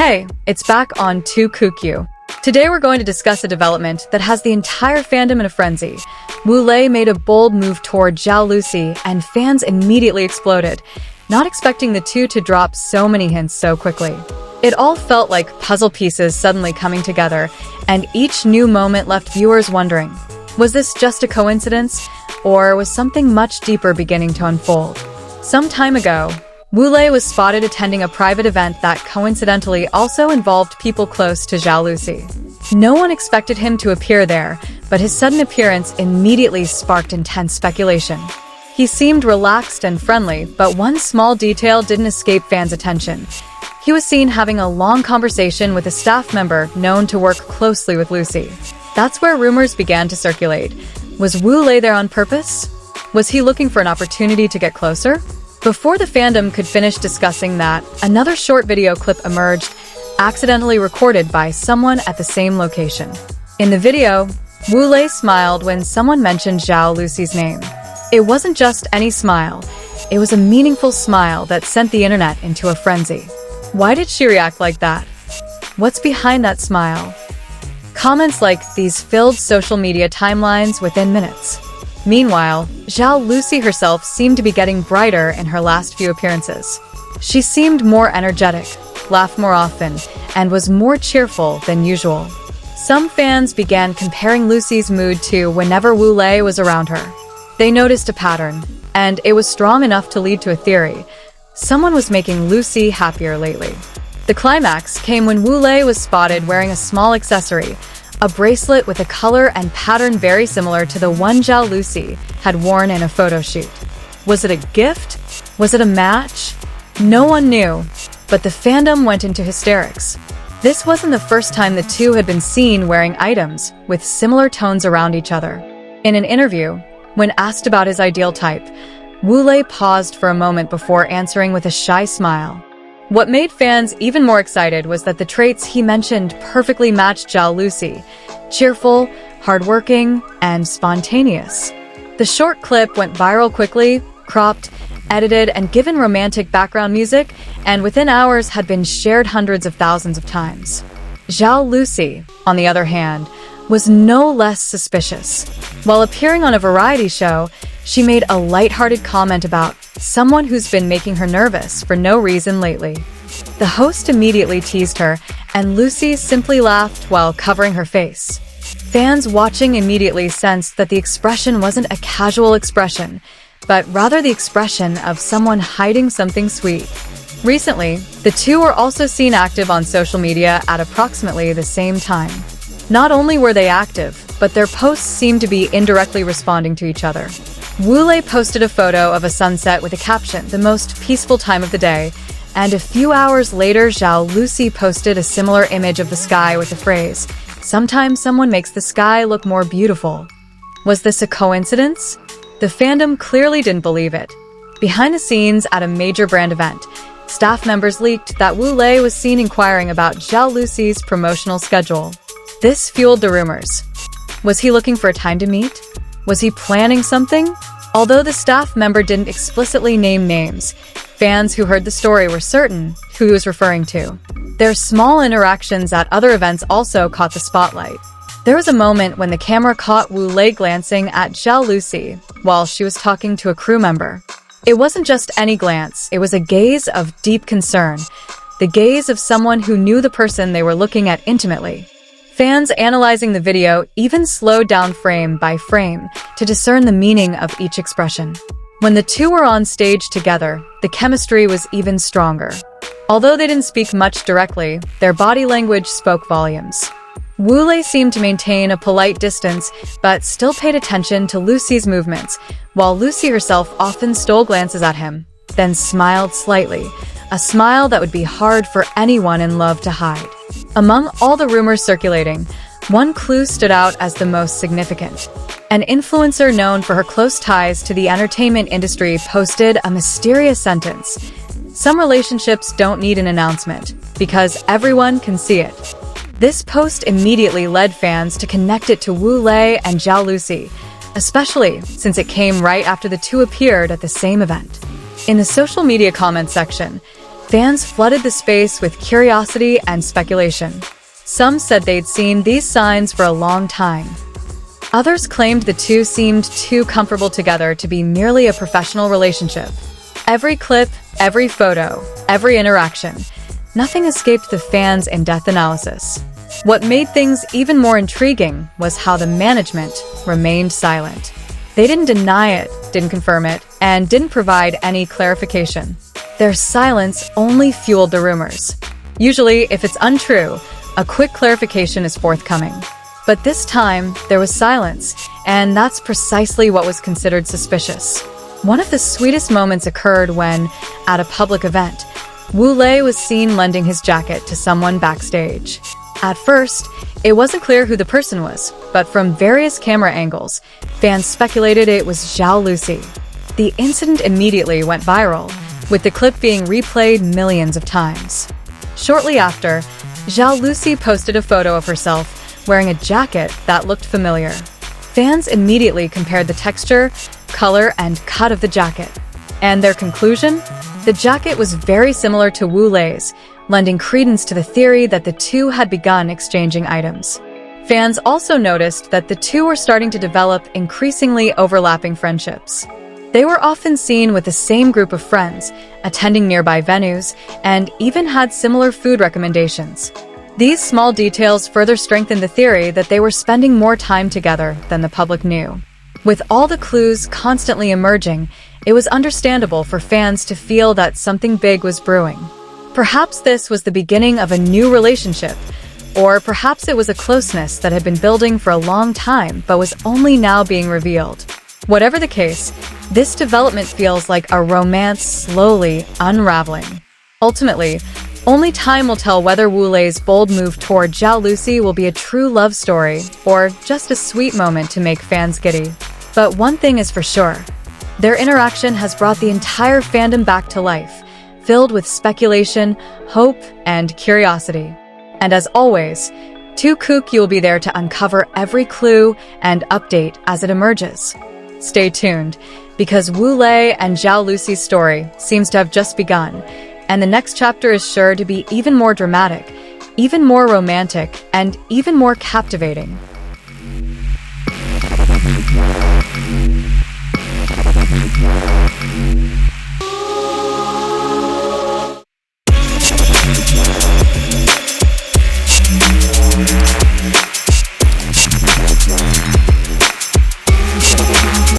Hey, it's back on To Kook You. Today we're going to discuss a development that has the entire fandom in a frenzy. Wulei made a bold move toward Zhao Lusi, and fans immediately exploded, not expecting the two to drop so many hints so quickly. It all felt like puzzle pieces suddenly coming together, and each new moment left viewers wondering, was this just a coincidence, or was something much deeper beginning to unfold? Some time ago, Wulei was spotted attending a private event that coincidentally also involved people close to Zhao Lusi. No one expected him to appear there, but his sudden appearance immediately sparked intense speculation. He seemed relaxed and friendly, but one small detail didn't escape fans' attention. He was seen having a long conversation with a staff member known to work closely with Lusi. That's where rumors began to circulate. Was Wulei there on purpose? Was he looking for an opportunity to get closer? Before the fandom could finish discussing that, another short video clip emerged, accidentally recorded by someone at the same location. In the video, Wulei smiled when someone mentioned Zhao Lusi's name. It wasn't just any smile, it was a meaningful smile that sent the internet into a frenzy. Why did she react like that? What's behind that smile? Comments like these filled social media timelines within minutes. Meanwhile, Zhao Lusi herself seemed to be getting brighter in her last few appearances. She seemed more energetic, laughed more often, and was more cheerful than usual. Some fans began comparing Lusi's mood to whenever Wulei was around her. They noticed a pattern, and it was strong enough to lead to a theory. Someone was making Lusi happier lately. The climax came when Wulei was spotted wearing a small accessory, a bracelet with a color and pattern very similar to the one Zhao Lusi had worn in a photo shoot. Was it a gift? Was it a match? No one knew, but the fandom went into hysterics. This wasn't the first time the two had been seen wearing items with similar tones around each other. In an interview, when asked about his ideal type, Wulei paused for a moment before answering with a shy smile. What made fans even more excited was that the traits he mentioned perfectly matched Zhao Lusi: cheerful, hardworking, and spontaneous. The short clip went viral quickly, cropped, edited, and given romantic background music, and within hours had been shared hundreds of thousands of times. Zhao Lusi, on the other hand, was no less suspicious. While appearing on a variety show, she made a lighthearted comment about someone who's been making her nervous for no reason lately. The host immediately teased her, and Lusi simply laughed while covering her face. Fans watching immediately sensed that the expression wasn't a casual expression, but rather the expression of someone hiding something sweet. Recently, the two were also seen active on social media at approximately the same time. Not only were they active, but their posts seemed to be indirectly responding to each other. Wulei posted a photo of a sunset with a caption, "The most peaceful time of the day," and a few hours later Zhao Lusi posted a similar image of the sky with the phrase, "Sometimes someone makes the sky look more beautiful." Was this a coincidence? The fandom clearly didn't believe it. Behind the scenes at a major brand event, staff members leaked that Wulei was seen inquiring about Zhao Lusi's promotional schedule. This fueled the rumors. Was he looking for a time to meet? Was he planning something? Although the staff member didn't explicitly name names, fans who heard the story were certain who he was referring to. Their small interactions at other events also caught the spotlight. There was a moment when the camera caught Wulei glancing at Zhao Lusi while she was talking to a crew member. It wasn't just any glance, it was a gaze of deep concern, the gaze of someone who knew the person they were looking at intimately. Fans analyzing the video even slowed down frame by frame to discern the meaning of each expression. When the two were on stage together, the chemistry was even stronger. Although they didn't speak much directly, their body language spoke volumes. Wulei seemed to maintain a polite distance, but still paid attention to Lusi's movements, while Lusi herself often stole glances at him, then smiled slightly, a smile that would be hard for anyone in love to hide. Among all the rumors circulating, one clue stood out as the most significant. An influencer known for her close ties to the entertainment industry posted a mysterious sentence: "Some relationships don't need an announcement, because everyone can see it." This post immediately led fans to connect it to Wulei and Zhao Lusi, especially since it came right after the two appeared at the same event. In the social media comment section, Fans flooded the space with curiosity and speculation. Some said they'd seen these signs for a long time. Others claimed the two seemed too comfortable together to be merely a professional relationship. Every clip, every photo, every interaction, nothing escaped the fans' in-depth analysis. What made things even more intriguing was how the management remained silent. They didn't deny it, didn't confirm it, and didn't provide any clarification. Their silence only fueled the rumors. Usually, if it's untrue, a quick clarification is forthcoming. But this time, there was silence, and that's precisely what was considered suspicious. One of the sweetest moments occurred when, at a public event, Wu Lei was seen lending his jacket to someone backstage. At first, it wasn't clear who the person was, but from various camera angles, fans speculated it was Zhao Lusi. The incident immediately went viral, with the clip being replayed millions of times. Shortly after, Zhao Lusi posted a photo of herself wearing a jacket that looked familiar. Fans immediately compared the texture, color, and cut of the jacket. And their conclusion? The jacket was very similar to Wu Lei's, lending credence to the theory that the two had begun exchanging items. Fans also noticed that the two were starting to develop increasingly overlapping friendships. They were often seen with the same group of friends, attending nearby venues, and even had similar food recommendations. These small details further strengthened the theory that they were spending more time together than the public knew. With all the clues constantly emerging, it was understandable for fans to feel that something big was brewing. Perhaps this was the beginning of a new relationship, or perhaps it was a closeness that had been building for a long time but was only now being revealed. Whatever the case, this development feels like a romance slowly unraveling. Ultimately, only time will tell whether Wu Lei's bold move toward Zhao Lusi will be a true love story or just a sweet moment to make fans giddy. But one thing is for sure, their interaction has brought the entire fandom back to life, filled with speculation, hope, and curiosity. And as always, kook will be there to uncover every clue and update as it emerges. Stay tuned, because Wu Lei and Zhao Lusi's story seems to have just begun, and the next chapter is sure to be even more dramatic, even more romantic, and even more captivating.